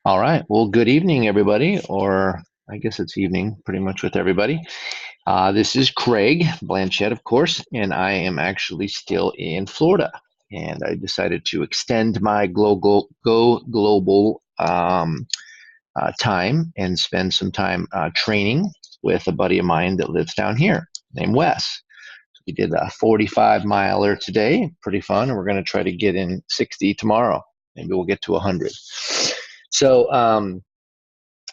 All right. Well, good evening, everybody, or I guess it's evening pretty much with everybody. This is Craig Blanchett, of course, and I am actually still in Florida. And I decided to extend my go global time and spend some time training with a buddy of mine that lives down here named Wes. We did a 45 miler today, pretty fun, and we're going to try to get in 60 tomorrow. Maybe we'll get to 100. So,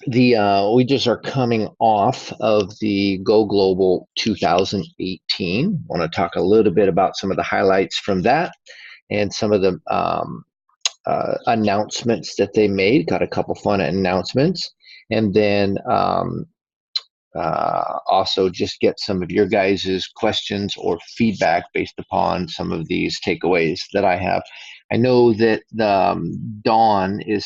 the we just are coming off of the Go Global 2018. Want to talk a little bit about some of the highlights from that and some of the announcements that they made. Got a couple fun announcements, and then also just get some of your guys' questions or feedback based upon some of these takeaways that I have. I know that Dawn is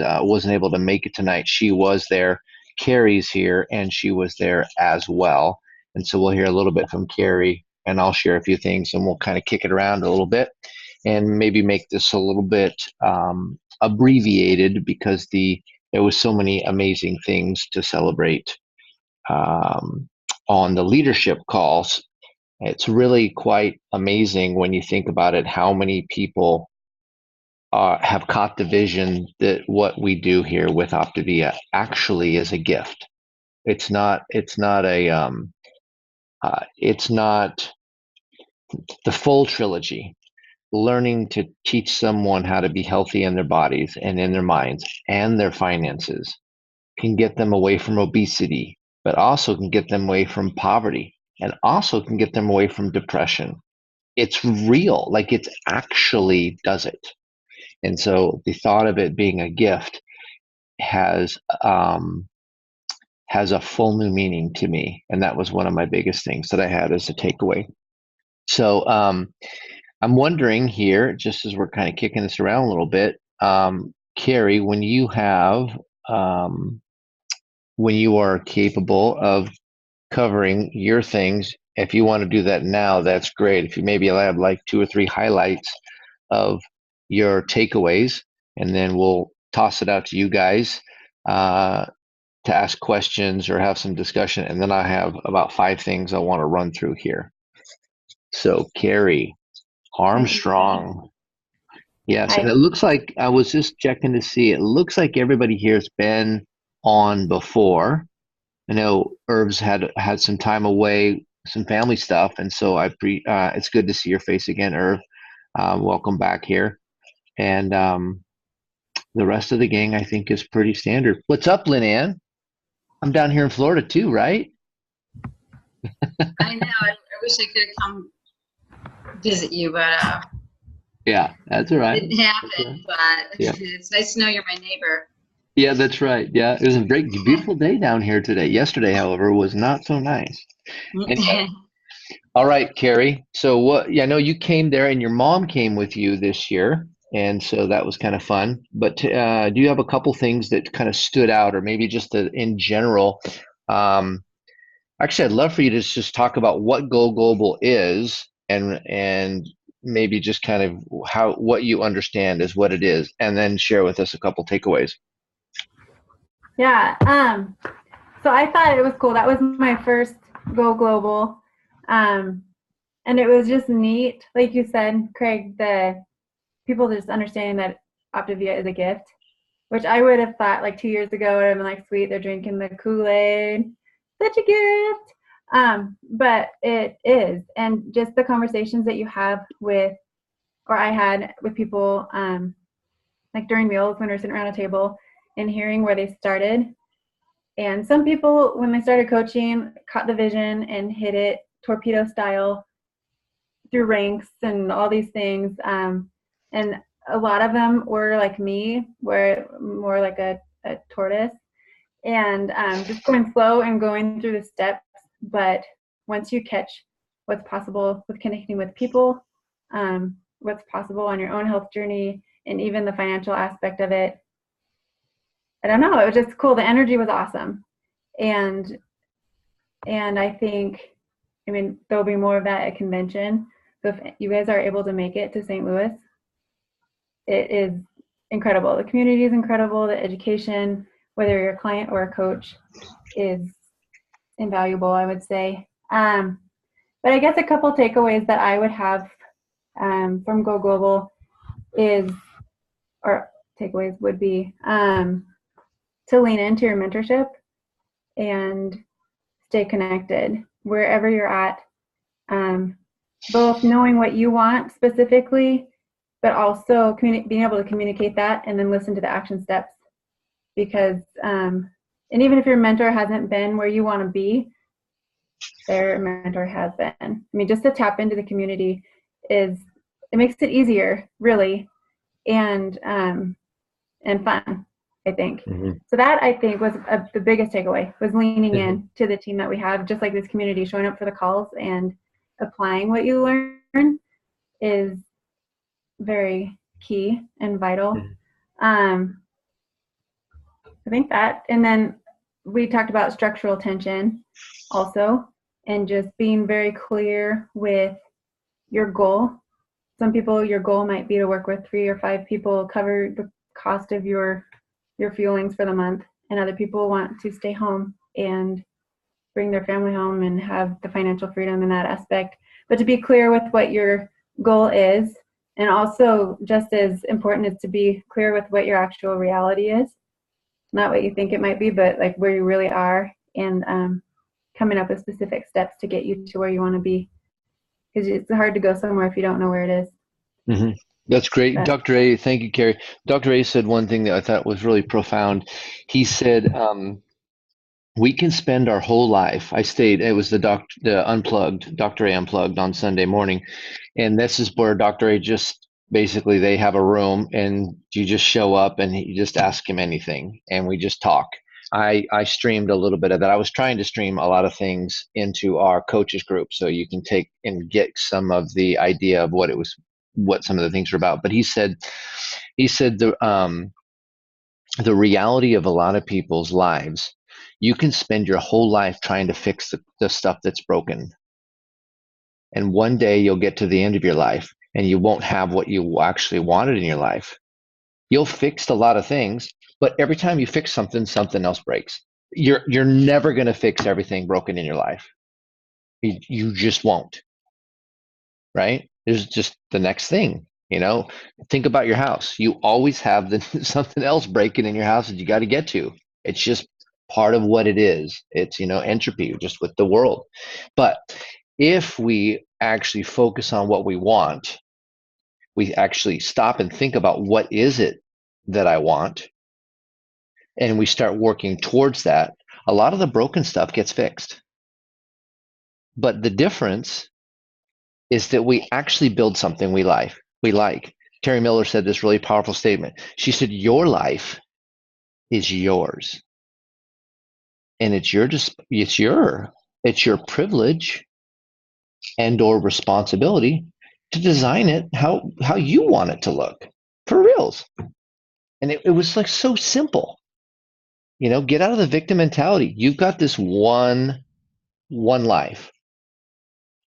wasn't able to make it tonight. She was there. Carrie's here, and she was there as well. And so we'll hear a little bit from Carrie, and I'll share a few things, and we'll kind of kick it around a little bit, and maybe make this a little bit abbreviated because there was so many amazing things to celebrate um, on the leadership calls. It's really quite amazing when you think about it, how many people have caught the vision that what we do here with Optavia actually is a gift. It's not the full trilogy. Learning to teach someone how to be healthy in their bodies and in their minds and their finances can get them away from obesity, but also can get them away from poverty and also can get them away from depression. It's real, like it actually does it. And so the thought of it being a gift has has a full new meaning to me, and that was one of my biggest things that I had as a takeaway. So I'm wondering here, just as we're kind of kicking this around a little bit, Carrie, um, when you are capable of covering your things. If you want to do that now, that's great. If you maybe have like two or three highlights of your takeaways, and then we'll toss it out to you guys uh, to ask questions or have some discussion. And then I have about five things I want to run through here. So, Carrie Okay. Armstrong. Yes, and Hi. it looks like I was just checking to see. It looks like everybody here's been on before. I know Herb's had some time away, some family stuff, and so it's good to see your face again, Herb. Welcome back here, and the rest of the gang I think is pretty standard. What's up, Lynn Ann? I'm down here in Florida too, right? I know. I wish I could have come visit you, but Yeah, that's all right. didn't That's all right. happen. But Yeah, it's nice to know you're my neighbor. yeah, that's right. Yeah, it was a great, beautiful day down here today. Yesterday, however, was not so nice. Anyway, all right, Carrie. So what? Yeah, I know you came there, and your mom came with you this year, and so that was kind of fun. But do you have a couple things that kind of stood out, or maybe just in general? Um, Actually, I'd love for you to just talk about what Go Global is, and maybe just kind of how what you understand is what it is, and then share with us a couple takeaways. Yeah. So I thought it was cool. That was my first Go Global. Um, and it was just neat. Like you said, Craig, the people just understanding that Optavia is a gift, which I would have thought like 2 years ago, I would have been like, sweet, they're drinking the Kool-Aid. Such a gift. But it is. And just the conversations that you have with, or I had with people, like during meals when we're sitting around a table and hearing where they started. And some people, when they started coaching, caught the vision and hit it torpedo style through ranks and all these things. And a lot of them were like me, were more like a tortoise, and just going slow and going through the steps. But once you catch what's possible with connecting with people, what's possible on your own health journey, and even the financial aspect of it, I don't know. It was just cool. The energy was awesome. And I think, I mean, there'll be more of that at convention. So if you guys are able to make it to St. Louis, it is incredible. The community is incredible. The education, whether you're a client or a coach, is invaluable, I would say. But I guess a couple takeaways that I would have from Go Global is, or takeaways would be, to lean into your mentorship and stay connected wherever you're at. Both knowing what you want specifically, but also being able to communicate that and then listen to the action steps. Because, and even if your mentor hasn't been where you want to be, their mentor has been. I mean, just to tap into the community it makes it easier, really, and fun, I think. Mm-hmm. So that, I think, was the biggest takeaway, was leaning in to the team that we have, just like this community, showing up for the calls and applying what you learn is very key and vital. I think that, and then we talked about structural tension also, and just being very clear with your goal. Some people, your goal might be to work with 3 or 5 people, cover the cost of your fuelings for the month, and other people want to stay home and bring their family home and have the financial freedom in that aspect. But to be clear with what your goal is, and also just as important is to be clear with what your actual reality is. Not what you think it might be, but like where you really are, and coming up with specific steps to get you to where you want to be. Because it's hard to go somewhere if you don't know where it is. Mm-hmm. That's great. But, Dr. A, thank you, Carrie. Dr. A said one thing that I thought was really profound. He said, we can spend our whole life. It was the Unplugged, Dr. A Unplugged on Sunday morning. And this is where Dr. A just basically, they have a room and you just show up and you just ask him anything and we just talk. I streamed a little bit of that. I was trying to stream a lot of things into our coaches group so you can take and get some of the idea of what some of the things were about. But he said the reality of a lot of people's lives, you can spend your whole life trying to fix the stuff that's broken. And one day you'll get to the end of your life and you won't have what you actually wanted in your life. You'll fix a lot of things, but every time you fix something, something else breaks. You're never going to fix everything broken in your life. You just won't. Right? There's just the next thing. Think about your house. You always have something else breaking in your house that you got to get to. It's just part of what it is. It's, entropy, just with the world. But if we actually focus on what we want, we actually stop and think about what is it that I want, and we start working towards that, a lot of the broken stuff gets fixed. But the difference is that we actually build something we like. Terry Miller said this really powerful statement. She said, your life is yours. And it's your privilege and or responsibility to design it how you want it to look, for reals. And it was like so simple. Get out of the victim mentality. You've got this one life.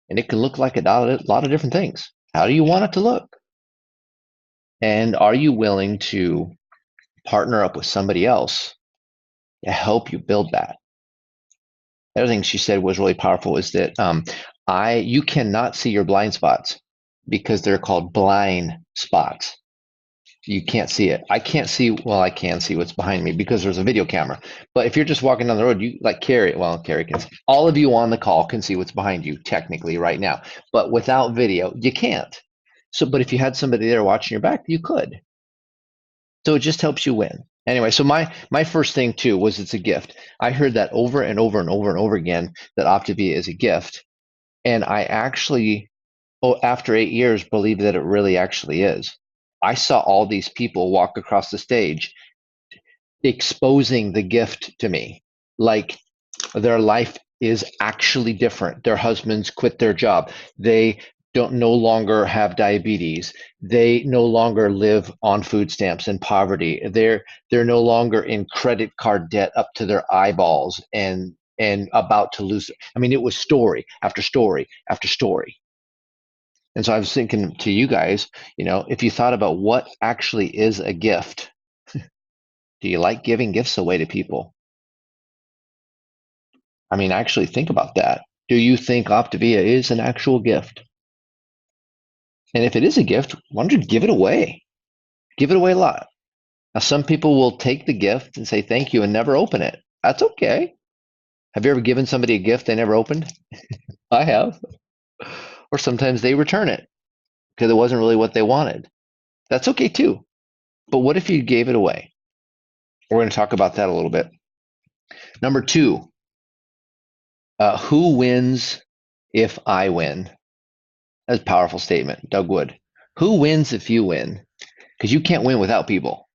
And it can look like a lot of different things. How do you want it to look? And are you willing to partner up with somebody else to help you build that? The other thing she said was really powerful is that you cannot see your blind spots because they're called blind spots. You can't see it. I can see what's behind me because there's a video camera. But if you're just walking down the road, Carrie can see. All of you on the call can see what's behind you technically right now. But without video, you can't. But if you had somebody there watching your back, you could. So it just helps you win. Anyway, so my first thing too was it's a gift. I heard that over and over and over and over again, that Optavia is a gift. And I actually, after 8 years, believe that it really actually is. I saw all these people walk across the stage exposing the gift to me. Like their life is actually different. Their husbands quit their job. They no longer have diabetes. They no longer live on food stamps and poverty. They're no longer in credit card debt up to their eyeballs and about to lose it. I mean, it was story after story after story. And so I was thinking to you guys, if you thought about what actually is a gift, do you like giving gifts away to people? I mean, actually think about that. Do you think Optavia is an actual gift? And if it is a gift, why don't you give it away? Give it away a lot. Now, some people will take the gift and say thank you and never open it. That's okay. Have you ever given somebody a gift they never opened? I have. Or sometimes they return it because it wasn't really what they wanted. That's okay too. But what if you gave it away? We're going to talk about that a little bit. Number two, who wins if I win? That's a powerful statement. Doug Wood. Who wins if you win? Because you can't win without people.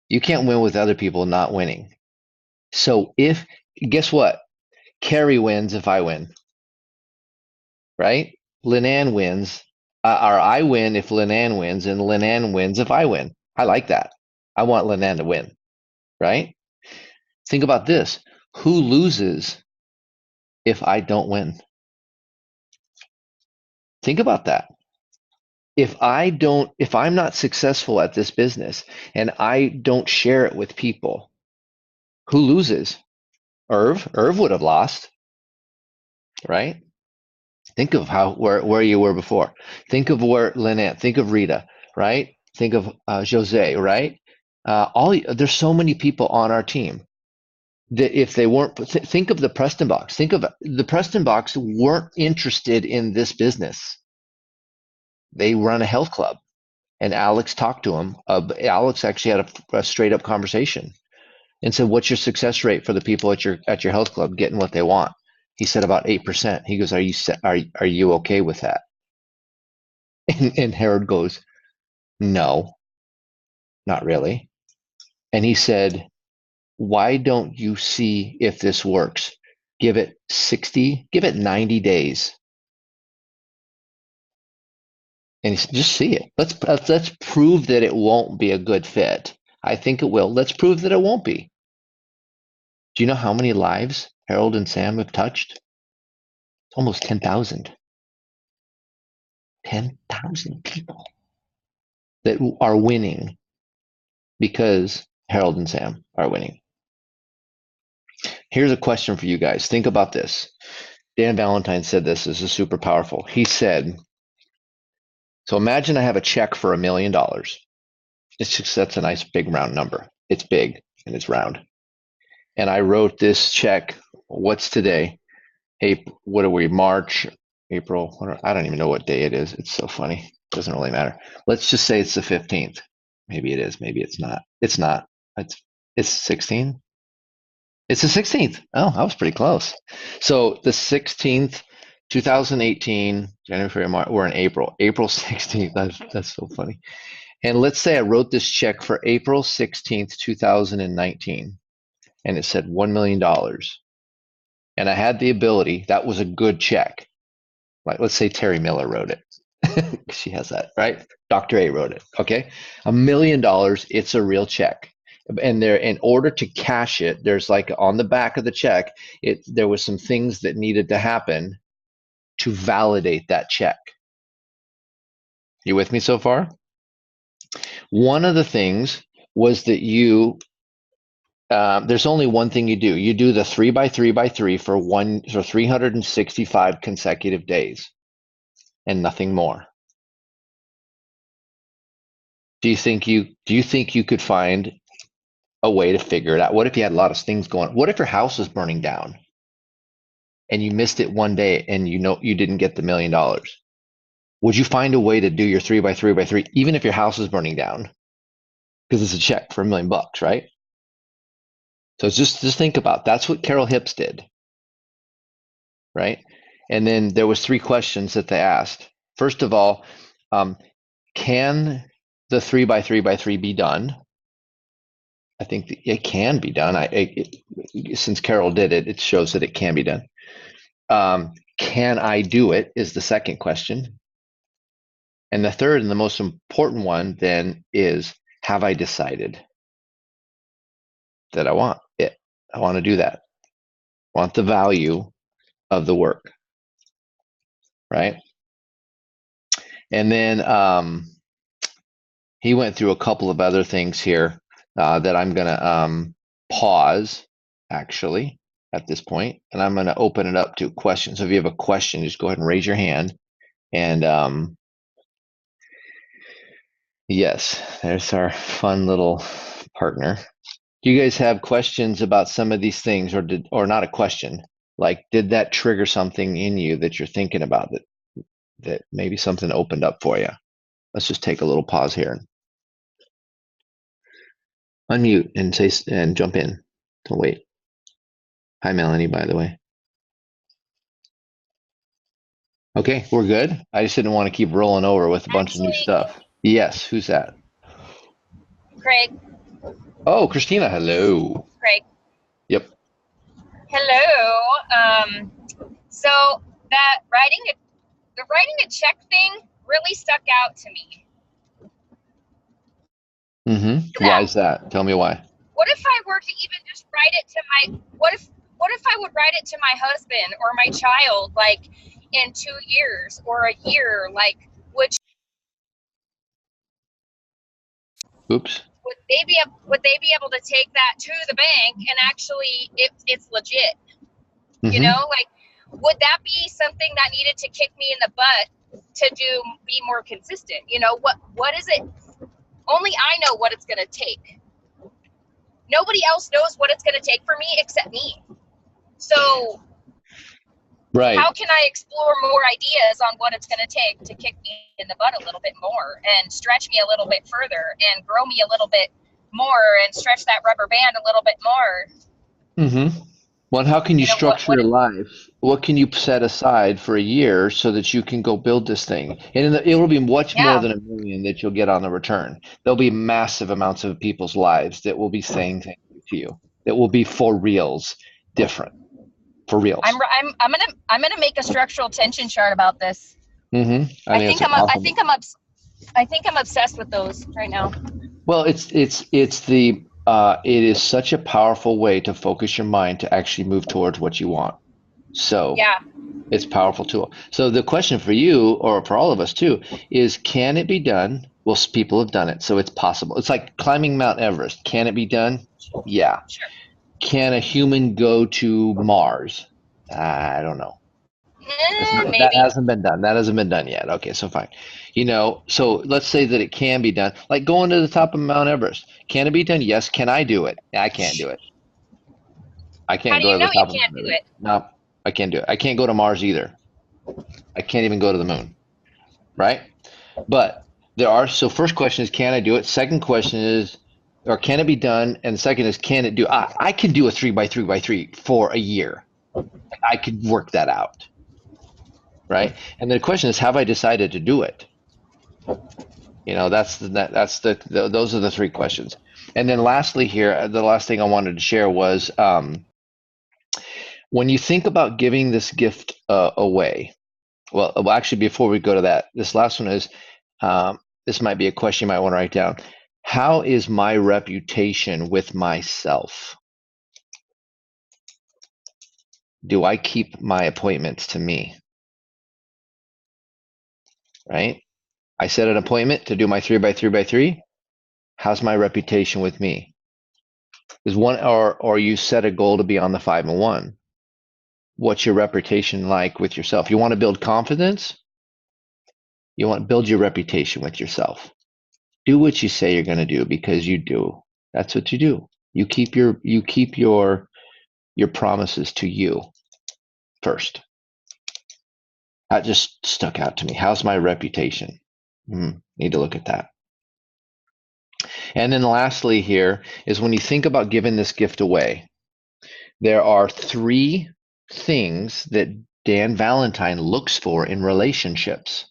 You can't win with other people not winning. So guess what? Carrie wins if I win, right? Linan wins, or I win if Linan wins, and Linan wins if I win. I like that. I want Linan to win, right? Think about this. Who loses if I don't win? Think about that. If I'm not successful at this business and I don't share it with people, who loses? Irv. Irv would have lost, right? Think of where you were before. Think of where Lynette. Think of Rita, right? Think of Jose, right? There's so many people on our team that if they weren't, think of the Preston Box. Think of the Preston Box weren't interested in this business. They run a health club, and Alex talked to him. Alex actually had a straight up conversation and said, "What's your success rate for the people at your health club getting what they want?" He said about 8%. He goes, are you okay with that? And Harold goes, "No, not really." And he said, "Why don't you see if this works? Give it 90 days. And he said, just see it. Let's prove that it won't be a good fit. I think it will. Let's prove that it won't be." Do you know how many lives Harold and Sam have touched? It's almost 10,000. 10,000 people that are winning because Harold and Sam are winning. Here's a question for you guys. Think about this. Dan Valentine said this is super powerful. He said, so imagine I have a check for $1 million. That's a nice big round number. It's big and it's round. And I wrote this check. What's today? April, what are we? March, April? I don't even know what day it is. It's so funny. It doesn't really matter. Let's just say it's the 15th. Maybe it is. Maybe it's not. It's not. It's 16. It's the 16th. Oh, I was pretty close. So the 16th, 2018, January, February, March, we're in April. April 16th. That's so funny. And let's say I wrote this check for April 16th, 2019, and it said $1 million. And I had the ability, that was a good check. Like, let's say Terry Miller wrote it. She has that, right? Dr. A wrote it. Okay. $1 million, it's a real check. And there, in order to cash it, there's like on the back of the check, there was some things that needed to happen to validate that check. You with me so far? One of the things was that there's only one thing you do. You do the 3x3x3 for 365 consecutive days and nothing more. Do you think you could find a way to figure it out? What if you had a lot of things going? What if your house was burning down and you missed it one day and you didn't get the $1 million? Would you find a way to do your 3x3x3 even if your house is burning down? Because it's a check for $1 million, right? So just think about that's what Carol Hips did, right? And then there was 3 questions that they asked. First of all, can the 3x3x3 be done? I think it can be done. Since Carol did it, it shows that it can be done. Can I do it is the second question. And the third and the most important one then is, have I decided that I want it? I want to do that. I want the value of the work, right? And then he went through a couple of other things here that I'm going to pause, actually, at this point, and I'm going to open it up to questions. So if you have a question, just go ahead and raise your hand. And yes, there's our fun little partner. Do you guys have questions about some of these things, or not a question? Like, did that trigger something in you that you're thinking about that maybe something opened up for you? Let's just take a little pause here. Unmute and say and jump in. Don't wait. Hi, Melanie, by the way. Okay, we're good. I just didn't want to keep rolling over with a bunch of new stuff. Yes, who's that? Craig. Oh, Christina, hello. Craig. Yep. Hello. So that writing a check thing really stuck out to me. Mm-hmm. Why is that? Tell me why. What if I were to even just write it to what if I would write it to my husband or my child, like in 2 years or a year? Like, Oops. would they be able to take that to the bank and actually it's legit? Mm-hmm. You know, like, would that be something that needed to kick me in the butt to be more consistent? You know, what is it? Only I know what it's going to take. Nobody else knows what it's going to take for me except me. So right. How can I explore more ideas on what it's going to take to kick me in the butt a little bit more and stretch me a little bit further and grow me a little bit more and stretch that rubber band a little bit more? Mm-hmm. Well, how can you structure your life? What can you set aside for a year so that you can go build this thing? And it will be much more than $1 million that you'll get on the return. There'll be massive amounts of people's lives that will be saying things to you that will be for reals, different, for reals. I'm gonna make a structural tension chart about this. Mm-hmm. I think I'm obsessed with those right now. Well, it is such a powerful way to focus your mind to actually move towards what you want. So yeah, it's a powerful tool. So the question for you, or for all of us too, is can it be done? Well, people have done it, so it's possible. It's like climbing Mount Everest. Can it be done? Yeah. Sure. Can a human go to Mars? I don't know. Maybe. That hasn't been done. That hasn't been done yet. Okay, so fine. So let's say that it can be done. Like going to the top of Mount Everest. Can it be done? Yes. Can I do it? I can't do it. I can't go to the top of Mount Everest. No, I can't do it. I can't go to Mars either. I can't even go to the moon. Right? But so first question is, can I do it? Second question is, or can it be done? And the second is, can it do? I can do a 3x3x3 for a year. I could work that out. Right? And the question is, have I decided to do it? Those are the three questions. And then lastly here, the last thing I wanted to share was when you think about giving this gift away, well, actually, before we go to that, this last one is, this might be a question you might want to write down. How is my reputation with myself? Do I keep my appointments to me? Right? I set an appointment to do my 3x3x3. How's my reputation with me? Is one, or you set a goal to be on the 5 and 1. What's your reputation like with yourself? You want to build confidence? You want to build your reputation with yourself. Do what you say you're going to do because you do. That's what you do. You keep your promises to you first. That just stuck out to me. How's my reputation? Need to look at that. And then lastly here is when you think about giving this gift away, there are 3 things that Dan Valentine looks for in relationships.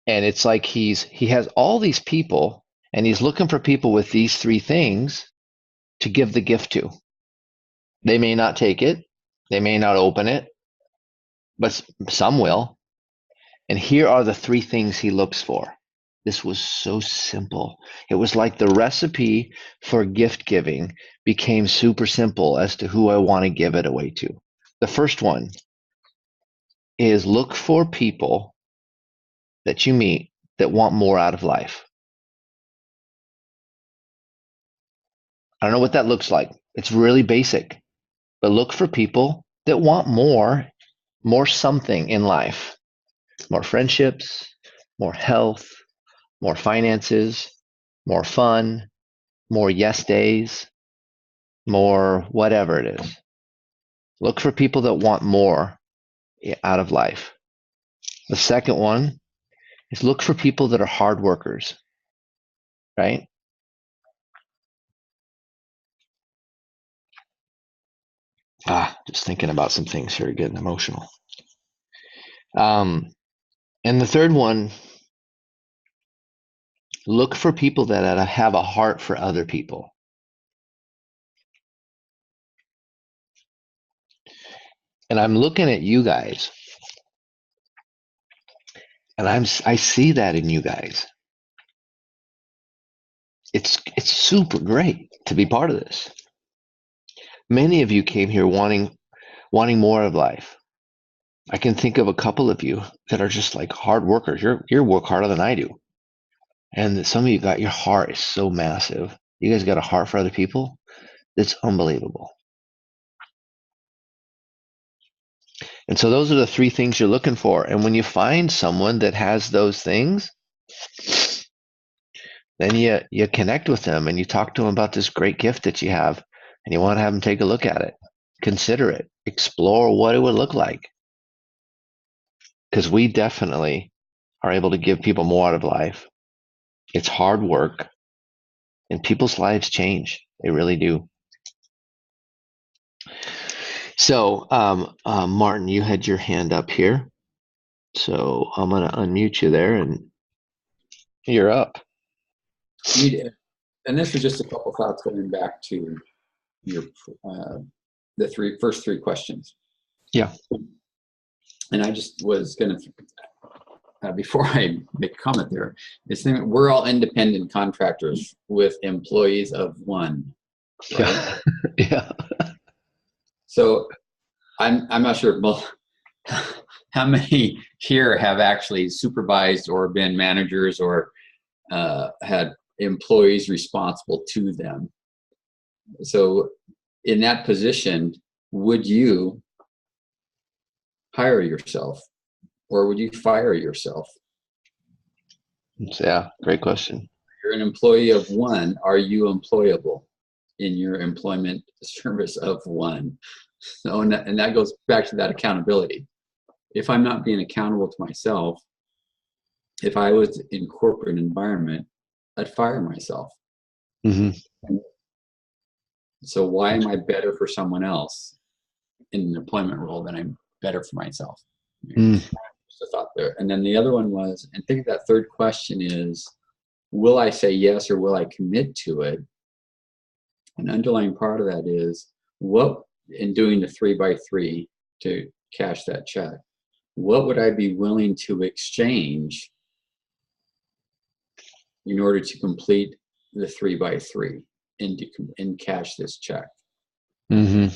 And it's like he has all these people and he's looking for people with these 3 things to give the gift to. They may not take it. They may not open it, but some will. And here are the 3 things he looks for. This was so simple. It was like the recipe for gift giving became super simple as to who I want to give it away to. The first one is look for people that you meet that want more out of life? I don't know what that looks like. It's really basic, but look for people that want more something in life, more friendships, more health, more finances, more fun, more yes days, more whatever it is. Look for people that want more out of life. The second one is look for people that are hard workers, right? Just thinking about some things here, getting emotional. And the third one, look for people that have a heart for other people. And I'm looking at you guys, and I see that in you guys. It's super great to be part of this. Many of you came here wanting more of life. I can think of a couple of you that are just like hard workers. You work harder than I do. And some of you got, your heart is so massive. You guys got a heart for other people. It's unbelievable. And so those are the three things you're looking for. And when you find someone that has those things, then you connect with them and you talk to them about this great gift that you have, and you want to have them take a look at it, consider it, explore what it would look like. Because we definitely are able to give people more out of life. It's hard work, and people's lives change. They really do. So, Martin, you had your hand up here. So I'm going to unmute you there, and you're up. And this was just a couple thoughts going back to your the first three questions. Yeah. And I just was going to, before I make a comment there, we're all independent contractors with employees of one. Right? Yeah. So I'm not sure how many here have actually supervised or been managers or had employees responsible to them. So in that position, would you hire yourself or would you fire yourself? Yeah, great question. You're an employee of one. Are you employable in your employment service of one? So, and that goes back to that accountability. If I'm not being accountable to myself, if I was in corporate environment, I'd fire myself. Mm-hmm. So why am I better for someone else in an employment role than I'm better for myself? Just a thought there. And then the other one was, and I think that third question is, will I say yes or will I commit to it? An underlying part of that is, what, in doing the 3x3 to cash that check, what would I be willing to exchange in order to complete the 3x3 and cash this check? Mm-hmm.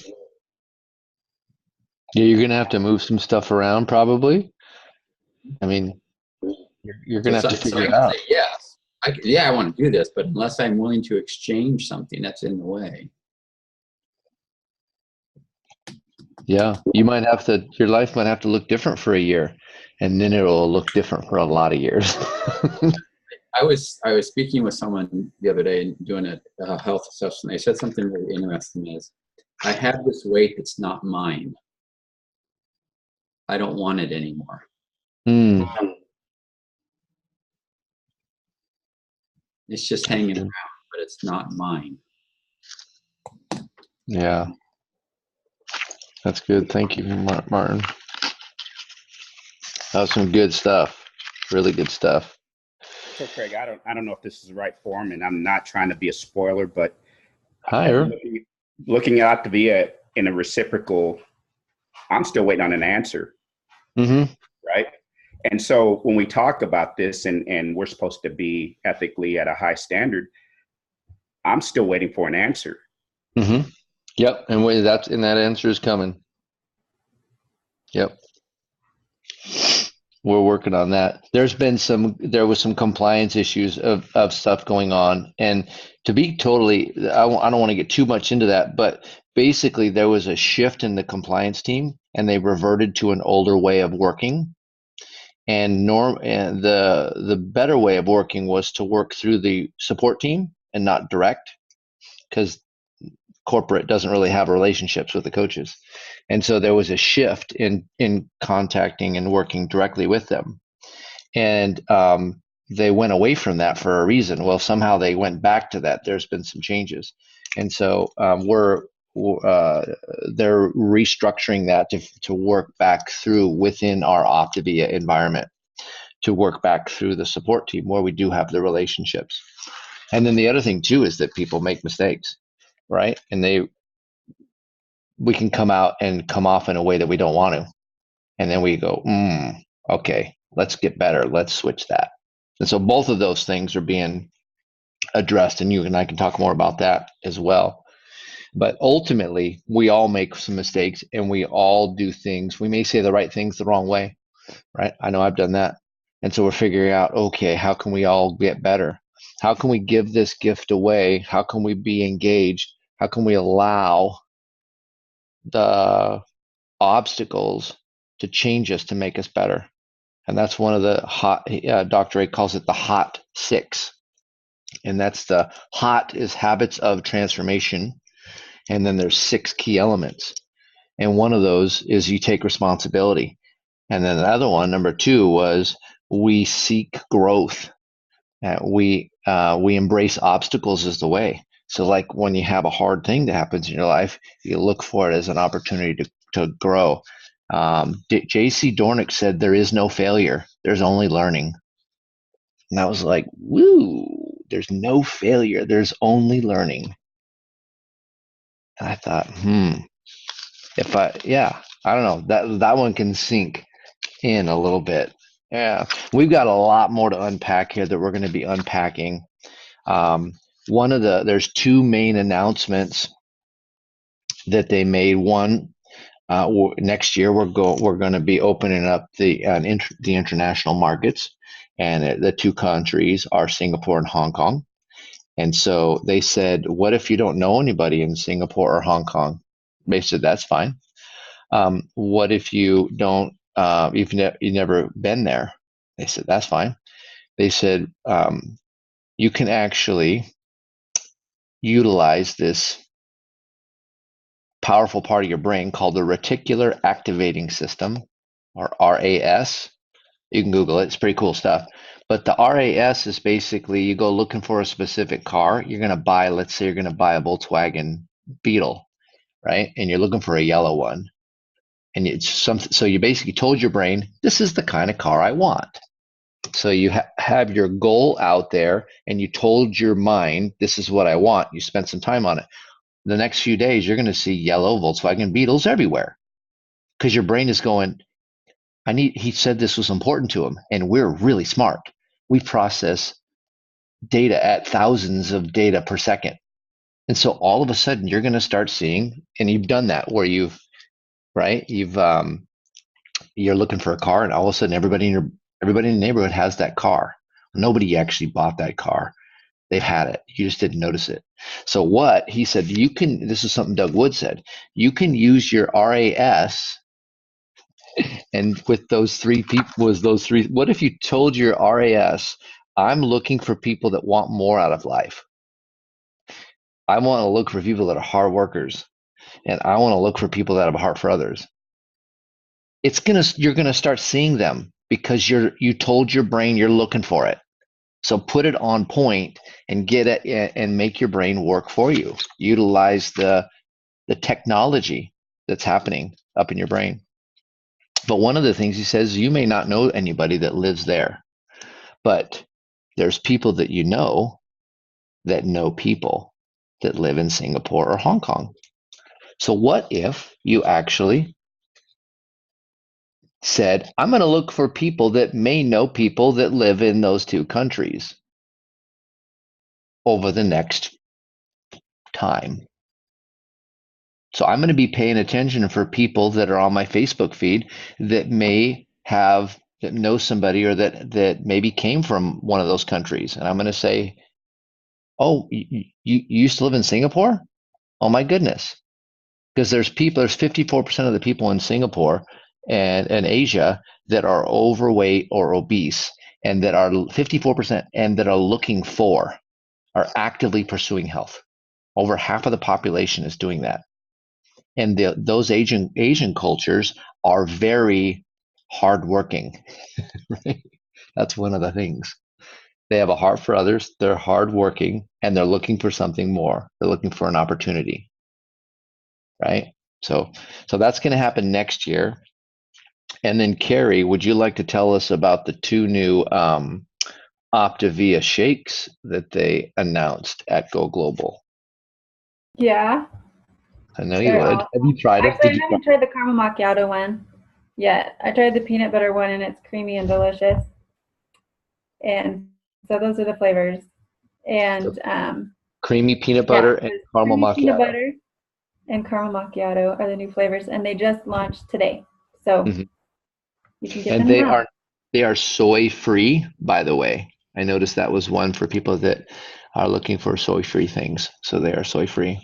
Yeah, you're gonna have to move some stuff around, probably. I mean, you're gonna have to figure it out. Say yes, I want to do this, but unless I'm willing to exchange something, that's in the way. Yeah, you might have to. Your life might have to look different for a year, and then it will look different for a lot of years. I was speaking with someone the other day and doing a health assessment. They said something really interesting is, I have this weight that's not mine. I don't want it anymore. It's just hanging around, but it's not mine. Yeah, that's good. Thank you, Martin. That was some good stuff. Really good stuff. So Craig, I don't know if this is the right form, and I'm not trying to be a spoiler, but higher looking out to be in a reciprocal. I'm still waiting on an answer. Mm-hmm. Right. And so when we talk about this and we're supposed to be ethically at a high standard, I'm still waiting for an answer. Mm-hmm. Yep. And that answer is coming. Yep. We're working on that. There was some compliance issues of stuff going on. And to be totally, I don't want to get too much into that, but basically there was a shift in the compliance team and they reverted to an older way of working. And the better way of working was to work through the support team and not direct, because corporate doesn't really have relationships with the coaches. And so there was a shift in contacting and working directly with them. And they went away from that for a reason. Well, somehow they went back to that. There's been some changes. And so they're restructuring that to work back through within our Optavia environment, to work back through the support team where we do have the relationships. And then the other thing too is that people make mistakes, right? And we can come out and come off in a way that we don't want to. And then we go, okay, let's get better. Let's switch that. And so both of those things are being addressed, and you and I can talk more about that as well. But ultimately, we all make some mistakes and we all do things. We may say the right things the wrong way, right? I know I've done that. And so we're figuring out, okay, how can we all get better? How can we give this gift away? How can we be engaged? How can we allow the obstacles to change us, to make us better? And that's one of the hot, Dr. A calls it the hot 6. And that's the hot is habits of transformation. And then there's 6 key elements. And one of those is you take responsibility. And then the other one, number 2, was we seek growth. We embrace obstacles as the way. So like when you have a hard thing that happens in your life, you look for it as an opportunity to grow. J.C. Dornick said, there is no failure. There's only learning. And I was like, woo, there's no failure. There's only learning. And I thought, I don't know, that one can sink in a little bit. Yeah, we've got a lot more to unpack here that we're going to be unpacking. There's 2 main announcements that they made. One, next year we're going to be opening up the international markets, and the 2 countries are Singapore and Hong Kong. And so they said, what if you don't know anybody in Singapore or Hong Kong? They said, that's fine. What if you don't, you've never been there? They said, that's fine. They said, you can actually utilize this powerful part of your brain called the reticular activating system, or RAS. You can Google it. It's pretty cool stuff. But the RAS is basically, you go looking for a specific car. You're going to buy, let's say you're going to buy a Volkswagen Beetle, right? And you're looking for a yellow one. And it's something. So you basically told your brain, this is the kind of car I want. So you have your goal out there, and you told your mind, this is what I want. You spent some time on it. The next few days, you're going to see yellow Volkswagen Beetles everywhere, because your brain is going, he said this was important to him, and we're really smart. We process data at thousands of data per second. And so all of a sudden you're going to start seeing, and you've done that where you're looking for a car, and all of a sudden everybody in the neighborhood has that car. Nobody actually bought that car. They've had it. You just didn't notice it. So what he said, this is something Doug Wood said, you can use your RAS. And with those 3 people, what if you told your RAS, I'm looking for people that want more out of life. I want to look for people that are hard workers, and I want to look for people that have a heart for others. You're going to start seeing them because you told your brain you're looking for it. So put it on point and get it and make your brain work for you. Utilize the technology that's happening up in your brain. But one of the things he says, you may not know anybody that lives there, but there's people that you know that know people that live in Singapore or Hong Kong. So what if you actually said, I'm going to look for people that may know people that live in those 2 countries over the next time. So I'm going to be paying attention for people that are on my Facebook feed that may have that knows somebody or that maybe came from one of those countries, and I'm going to say, "Oh, you used to live in Singapore? Oh my goodness!" Because there's 54% of the people in Singapore and Asia that are overweight or obese, and that are 54% and that are actively pursuing health. Over half of the population is doing that. And those Asian cultures are very hardworking. Right? That's one of the things. They have a heart for others. They're hardworking, and they're looking for something more. They're looking for an opportunity, right? So that's going to happen next year. And then, Carrie, would you like to tell us about the two new Optavia shakes that they announced at Go Global? Yeah. I know you They're would. awesome. Have you tried it? Actually, I haven't tried the caramel macchiato one yet. I tried the peanut butter one, and it's creamy and delicious. And so those are the flavors. And Creamy peanut butter and caramel creamy peanut macchiato. butter and caramel macchiato are the new flavors, and they just launched today. So you can get And them now. they are soy free, by the way. I noticed that was one for people that are looking for soy free things. So they are soy free.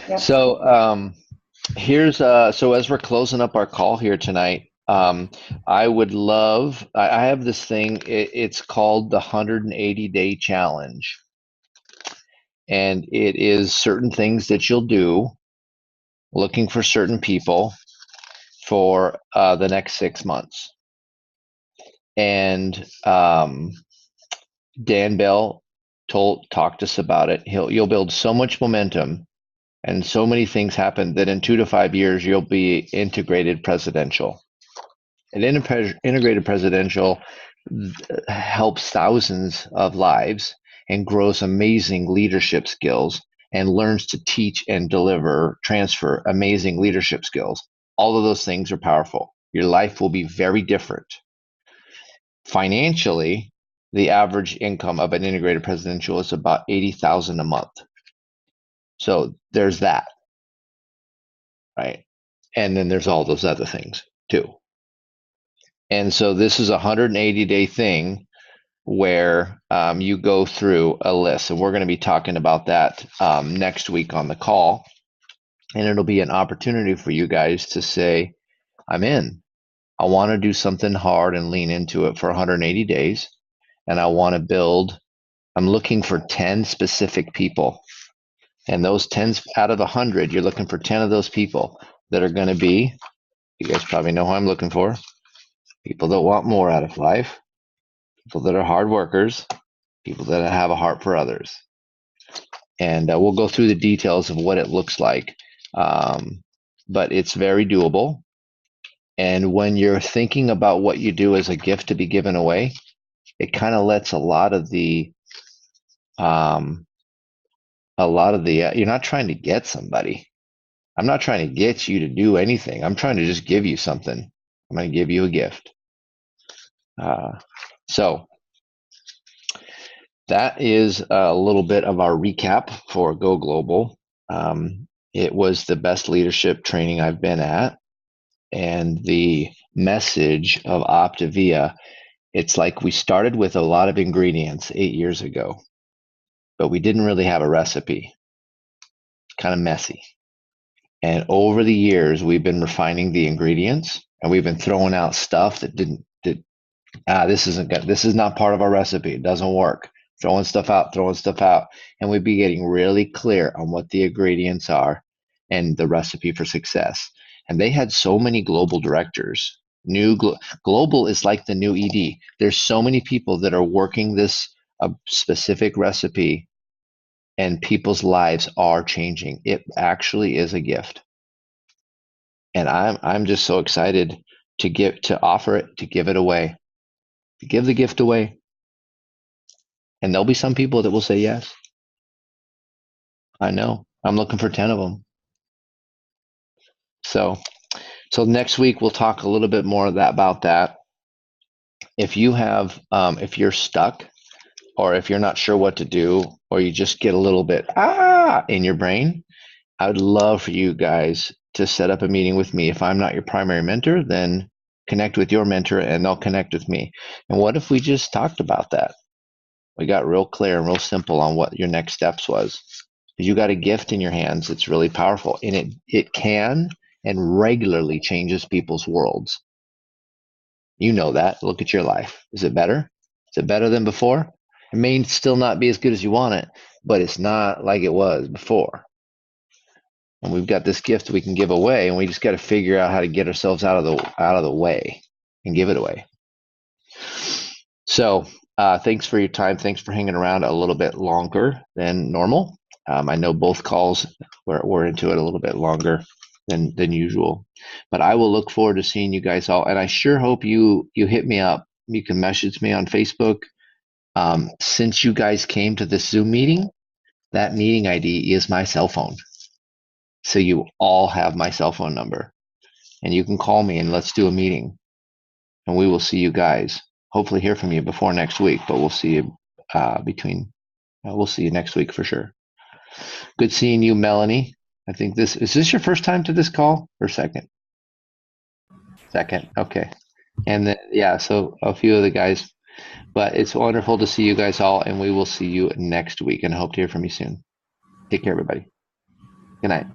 Yep. So here's so as we're closing up our call here tonight, I would love, I have this thing, it's called the 180-day challenge. And it is certain things that you'll do, looking for certain people for the next 6 months. And Dan Bell talked to us about it. You'll build so much momentum and so many things happen that in 2 to 5 years you'll be integrated presidential. And integrated presidential helps thousands of lives and grows amazing leadership skills and learns to teach and transfer amazing leadership skills. All of those things are powerful. Your life will be very different. Financially, the average income of an integrated presidential is about $80,000 a month. So there's that, right? And then there's all those other things too. And so this is a 180-day thing where you go through a list, and we're going to be talking about that next week on the call. And it'll be an opportunity for you guys to say, I'm in. I want to do something hard and lean into it for 180 days. And I want to build, I'm looking for 10 specific people. And those 10 out of 100, you're looking for 10 of those people that are going to be, you guys probably know who I'm looking for, people that want more out of life, people that are hard workers, people that have a heart for others. And we'll go through the details of what it looks like. But it's very doable. And when you're thinking about what you do as a gift to be given away, it kind of lets a lot of the, you're not trying to get somebody. I'm not trying to get you to do anything. I'm trying to just give you something. I'm going to give you a gift. So that is a little bit of our recap for Go Global. It was the best leadership training I've been at. And the message of Optavia, it's like we started with a lot of ingredients 8 years ago, but we didn't really have a recipe. Kind of messy. And over the years, we've been refining the ingredients, and we've been throwing out stuff that this isn't good. This is not part of our recipe. It doesn't work. Throwing stuff out. And we'd be getting really clear on what the ingredients are and the recipe for success. And they had so many global directors. Global is like the new ED. There's so many people that are working this specific recipe, and people's lives are changing. It actually is a gift. And I'm just so excited to offer it, to give it away, to give the gift away. And there'll be some people that will say yes. I know. I'm looking for 10 of them. So next week we'll talk a little bit more about that. If you have, if you're stuck, or if you're not sure what to do, or you just get a little bit in your brain, I would love for you guys to set up a meeting with me. If I'm not your primary mentor, then connect with your mentor and they'll connect with me. And what if we just talked about that? We got real clear and real simple on what your next steps was. You got a gift in your hands. It's really powerful, and it can and regularly changes people's worlds. You know that. Look at your life. Is it better? Is it better than before? It may still not be as good as you want it, but it's not like it was before. And we've got this gift we can give away, and we just got to figure out how to get ourselves out of the way and give it away. So thanks for your time. Thanks for hanging around a little bit longer than normal. I know both calls were into it a little bit longer than usual, but I will look forward to seeing you guys all. And I sure hope you hit me up. You can message me on Facebook. Since you guys came to this Zoom meeting, that meeting ID is my cell phone. So you all have my cell phone number, and you can call me and let's do a meeting, and we will see you guys. Hopefully hear from you before next week, but we'll see you we'll see you next week for sure. Good seeing you, Melanie. I think is this your first time to this call or second? Second, okay. And then, yeah, so a few of the guys, but it's wonderful to see you guys all, and we will see you next week, and I hope to hear from you soon. Take care, everybody. Good night.